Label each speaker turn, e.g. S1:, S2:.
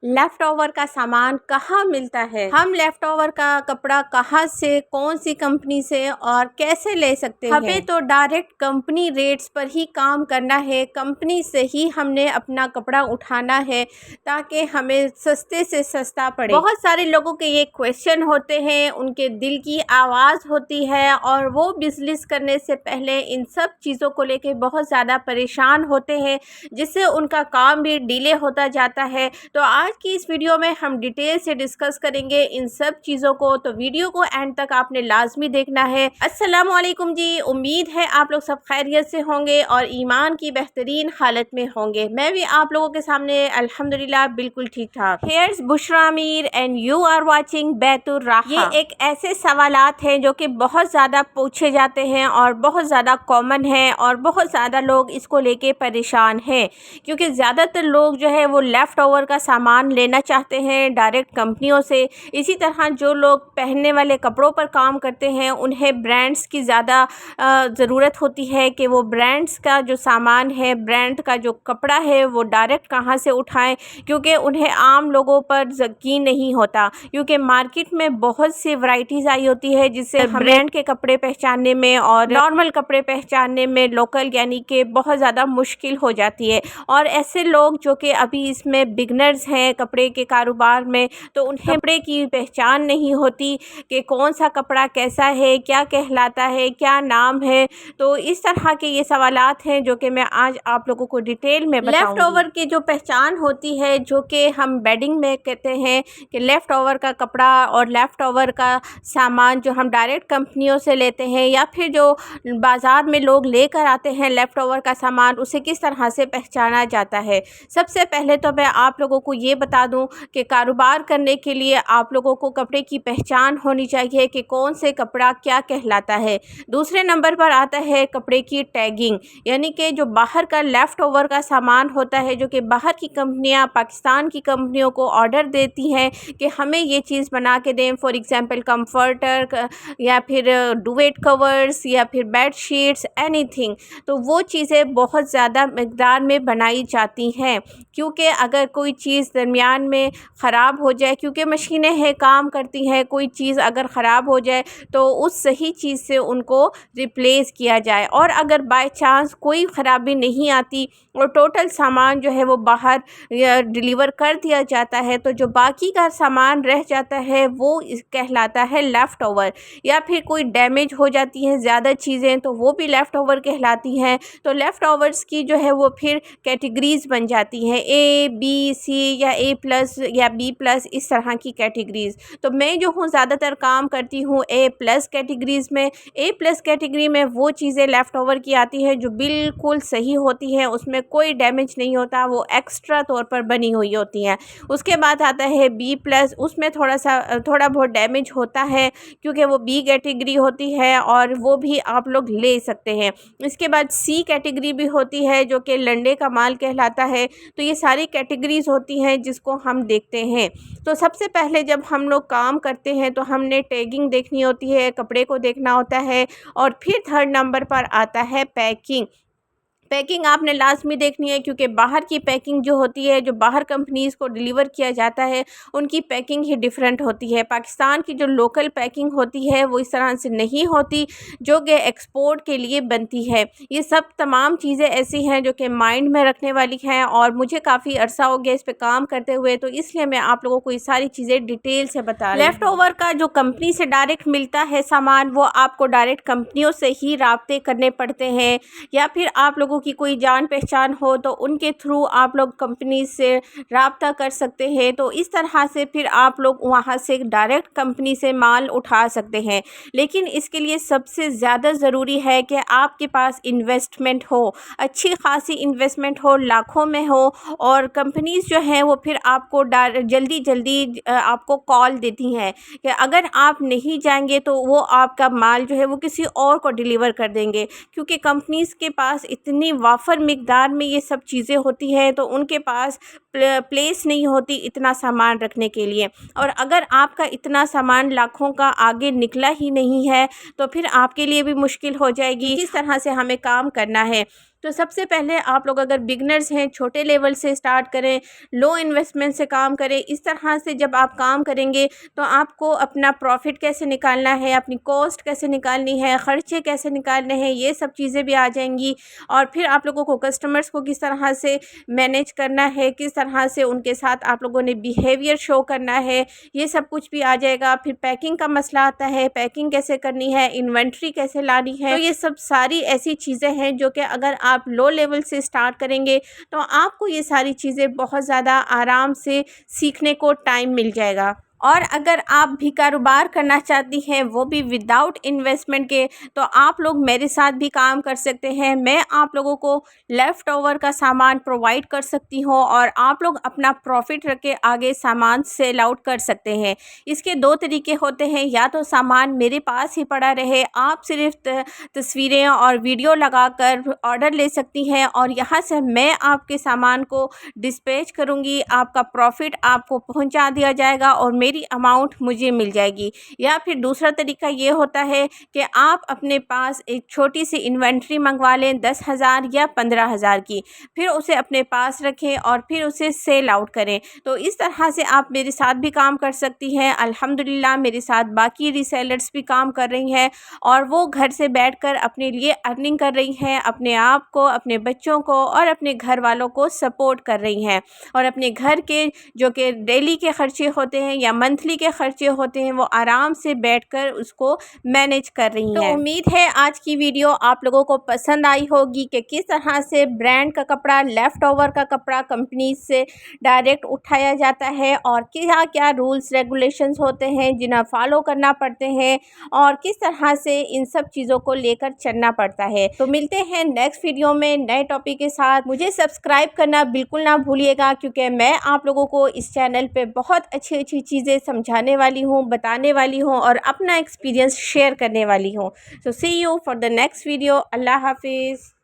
S1: Left over का सामान कहाँ मिलता है? हम लेफ्ट ओवर का कपड़ा कहाँ से, कौन सी कंपनी से और कैसे ले सकते हैं? हमें तो डायरेक्ट कंपनी रेट्स पर ही काम करना है। कंपनी से ही हमने अपना कपड़ा उठाना है ताकि हमें सस्ते से सस्ता पड़े। बहुत सारे लोगों के ये क्वेश्चन होते हैं, उनके दिल की आवाज़ होती है और वो बिजनेस करने से पहले इन सब चीज़ों को लेके बहुत ज़्यादा परेशान होते हैं, जिससे उनका काम भी डिले होता जाता है। तो आज की इस वीडियो में हम डिटेल से डिस्कस करेंगे इन सब चीज़ों को, तो वीडियो को एंड तक आपने लाजमी देखना है। अस्सलाम वालेकुम जी, उम्मीद है आप लोग सब खैरियत से होंगे और ईमान की बेहतरीन हालत में होंगे। मैं भी आप लोगों के सामने अल्हम्दुलिल्लाह बिल्कुल ठीक ठाक। हियर्स बुशरा अमीर एंड यू आर वाचिंग बैतुर राहा। ये एक ऐसे सवालात हैं जो कि बहुत ज़्यादा पूछे जाते हैं और बहुत ज़्यादा कॉमन है और बहुत ज़्यादा लोग इसको लेके परेशान हैं, क्योंकि ज़्यादातर लोग जो है वो लेफ़्ट ओवर का सामान लेना चाहते हैं डायरेक्ट कंपनियों से। इसी तरह जो लोग पहनने वाले कपड़ों पर काम करते हैं उन्हें ब्रांड्स की ज़्यादा ज़रूरत होती है कि वो ब्रांड्स का जो सामान है, ब्रांड का जो कपड़ा है वो डायरेक्ट कहाँ से उठाएं, क्योंकि उन्हें आम लोगों पर यकीन नहीं होता, क्योंकि मार्केट में बहुत सी वैरायटीज़ आई होती है जिससे ब्रांड के कपड़े पहचानने में और नॉर्मल कपड़े पहचानने में लोकल यानी कि बहुत ज़्यादा मुश्किल हो जाती है। और ऐसे लोग जो कि अभी इसमें बिगनर्स हैं कपड़े के कारोबार में, तो उन्हें कपड़े की पहचान नहीं होती कि कौन सा कपड़ा कैसा है, क्या कहलाता है, क्या नाम है। तो इस तरह के ये सवालात हैं जो कि मैं आज आप लोगों को डिटेल में बताऊंगी। लेफ़्ट ओवर की जो पहचान होती है, जो कि हम बेडिंग में कहते हैं कि लेफ़्ट ओवर का कपड़ा और लेफ़्ट ओवर का सामान जो हम डायरेक्ट कंपनियों से लेते हैं या फिर जो बाज़ार में लोग लेकर आते हैं लेफ़्ट ओवर का सामान, उसे किस तरह से पहचाना जाता है। सबसे पहले तो मैं आप लोगों को ये बता दूं कि कारोबार करने के लिए आप लोगों को कपड़े की पहचान होनी चाहिए कि कौन से कपड़ा क्या कहलाता है। दूसरे नंबर पर आता है कपड़े की टैगिंग, यानी कि जो बाहर का लेफ़्ट ओवर का सामान होता है, जो कि बाहर की कंपनियां पाकिस्तान की कंपनियों को ऑर्डर देती हैं कि हमें ये चीज़ बना के दें, फॉर एग्ज़ाम्पल कंफर्टर या फिर डुवेट कवर्स या फिर बेड शीट्स, एनीथिंग। तो वो चीज़ें बहुत ज़्यादा मकदार में बनाई जाती हैं, क्योंकि अगर कोई चीज़ दरमियान में ख़राब हो जाए, क्योंकि मशीनें हैं काम करती हैं, कोई चीज़ अगर ख़राब हो जाए तो उस सही चीज़ से उनको रिप्लेस किया जाए। और अगर बाय चांस कोई ख़राबी नहीं आती और टोटल सामान जो है वो बाहर डिलीवर कर दिया जाता है, तो जो बाकी का सामान रह जाता है वो कहलाता है लेफ़्ट ओवर। या फिर कोई डैमेज हो जाती हैं ज़्यादा चीज़ें, तो वो भी लेफ़्ट ओवर कहलाती हैं। तो लेफ़्ट ओवर्स की जो है वो फिर कैटेगरीज़ बन जाती हैं, ए बी सी या ए प्लस या बी प्लस, इस तरह की कैटेगरीज़। तो मैं जो हूँ ज़्यादातर काम करती हूँ ए प्लस कैटेगरीज़ में। ए प्लस कैटेगरी में वो चीज़ें लेफ़्ट ओवर की आती हैं जो बिल्कुल सही होती हैं, उसमें कोई डैमेज नहीं होता, वो एक्स्ट्रा तौर पर बनी हुई होती हैं। उसके बाद आता है बी प्लस, उसमें थोड़ा बहुत डैमेज होता है क्योंकि वो बी कैटेगरी होती है और वो भी आप लोग ले सकते हैं। इसके बाद सी कैटेगरी भी होती है जो कि लंडे का माल कहलाता है। तो ये सारी कैटेगरीज़ होती हैं जिसको हम देखते हैं। तो सबसे पहले जब हम लोग काम करते हैं तो हमने टैगिंग देखनी होती है, कपड़े को देखना होता है, और फिर थर्ड नंबर पर आता है पैकिंग। पैकिंग आपने लाजमी देखनी है, क्योंकि बाहर की पैकिंग जो होती है, जो बाहर कंपनीज़ को डिलीवर किया जाता है, उनकी पैकिंग ही डिफरेंट होती है। पाकिस्तान की जो लोकल पैकिंग होती है वो इस तरह से नहीं होती जो कि एक्सपोर्ट के लिए बनती है। ये सब तमाम चीज़ें ऐसी हैं जो कि माइंड में रखने वाली हैं, और मुझे काफ़ी अरसा हो गया इस पर काम करते हुए, तो इसलिए मैं आप लोगों को ये सारी चीज़ें डिटेल से बता रही हूँ। लेफ़्ट ओवर का जो कंपनी से डायरेक्ट मिलता है सामान, वो आपको डायरेक्ट कंपनियों से ही राब्ते करने पड़ते हैं, या फिर आप लोगों की कोई जान पहचान हो तो उनके थ्रू आप लोग कंपनी से राब्ता कर सकते हैं। तो इस तरह से फिर आप लोग वहाँ से डायरेक्ट कंपनी से माल उठा सकते हैं। लेकिन इसके लिए सबसे ज़्यादा ज़रूरी है कि आपके पास इन्वेस्टमेंट हो, अच्छी खासी इन्वेस्टमेंट हो, लाखों में हो, और कंपनीज़ जो हैं वो फिर आपको जल्दी जल्दी आपको कॉल देती हैं कि अगर आप नहीं जाएंगे तो वो आपका माल जो है वो किसी और को डिलीवर कर देंगे, क्योंकि कंपनीज़ के पास इतनी वाफर मिकदार में ये सब चीज़ें होती हैं, तो उनके पास प्लेस नहीं होती इतना सामान रखने के लिए। और अगर आपका इतना सामान लाखों का आगे निकला ही नहीं है तो फिर आपके लिए भी मुश्किल हो जाएगी। किस तरह से हमें काम करना है। तो सबसे पहले आप लोग अगर बिगनर्स हैं, छोटे लेवल से स्टार्ट करें, लो इन्वेस्टमेंट से काम करें। इस तरह से जब आप काम करेंगे तो आपको अपना प्रॉफिट कैसे निकालना है, अपनी कॉस्ट कैसे निकालनी है, ख़र्चे कैसे निकालने हैं, ये सब चीज़ें भी आ जाएंगी। और फिर आप लोगों को कस्टमर्स को किस तरह से मैनेज करना है, किस तरह से उनके साथ आप लोगों ने बिहेवियर शो करना है, ये सब कुछ भी आ जाएगा। फिर पैकिंग का मसला आता है, पैकिंग कैसे करनी है, इन्वेंट्री कैसे लानी है। तो ये सब सारी ऐसी चीज़ें हैं जो कि अगर आप लो लेवल से स्टार्ट करेंगे तो आपको ये सारी चीज़ें बहुत ज़्यादा आराम से सीखने को टाइम मिल जाएगा। और अगर आप भी कारोबार करना चाहती हैं, वो भी विदाउट इन्वेस्टमेंट के, तो आप लोग मेरे साथ भी काम कर सकते हैं। मैं आप लोगों को लेफ़्ट ओवर का सामान प्रोवाइड कर सकती हूँ और आप लोग अपना प्रॉफिट रख के आगे सामान सेल आउट कर सकते हैं। इसके दो तरीके होते हैं, या तो सामान मेरे पास ही पड़ा रहे, आप सिर्फ तस्वीरें और वीडियो लगाकर ऑर्डर ले सकती हैं और यहाँ से मैं आपके सामान को डिस्पैच करूँगी, आपका प्रॉफिट आपको पहुँचा दिया जाएगा और मेरी अमाउंट मुझे मिल जाएगी। या फिर दूसरा तरीका ये होता है कि आप अपने पास एक छोटी सी इन्वेंट्री मंगवा लें 10,000 या 15,000 की, फिर उसे अपने पास रखें और फिर उसे सेल आउट करें। तो इस तरह से आप मेरे साथ भी काम कर सकती हैं। अल्हम्दुलिल्लाह मेरे साथ बाकी रीसेलर्स भी काम कर रही हैं और वो घर से बैठकर अपने लिए अर्निंग कर रही हैं, अपने आप को, अपने बच्चों को और अपने घर वालों को सपोर्ट कर रही हैं और अपने घर के जो कि डेली के खर्चे होते हैं या मंथली के खर्चे होते हैं वो आराम से बैठकर उसको मैनेज कर रही हैं। तो उम्मीद है आज की वीडियो आप लोगों को पसंद आई होगी कि किस तरह से ब्रांड का कपड़ा, लेफ़्ट ओवर का कपड़ा कंपनी से डायरेक्ट उठाया जाता है और क्या क्या रूल्स रेगुलेशंस होते हैं जिन्हें फॉलो करना पड़ते हैं और किस तरह से इन सब चीज़ों को लेकर चलना पड़ता है। तो मिलते हैं नेक्स्ट वीडियो में नए टॉपिक के साथ। मुझे सब्सक्राइब करना बिल्कुल ना भूलिएगा, क्योंकि मैं आप लोगों को इस चैनल पे बहुत अच्छी अच्छी चीज़ें समझाने वाली हूँ, बताने वाली हूँ और अपना एक्सपीरियंस शेयर करने वाली हूँ। So see you for the next video. अल्लाह हाफिज़।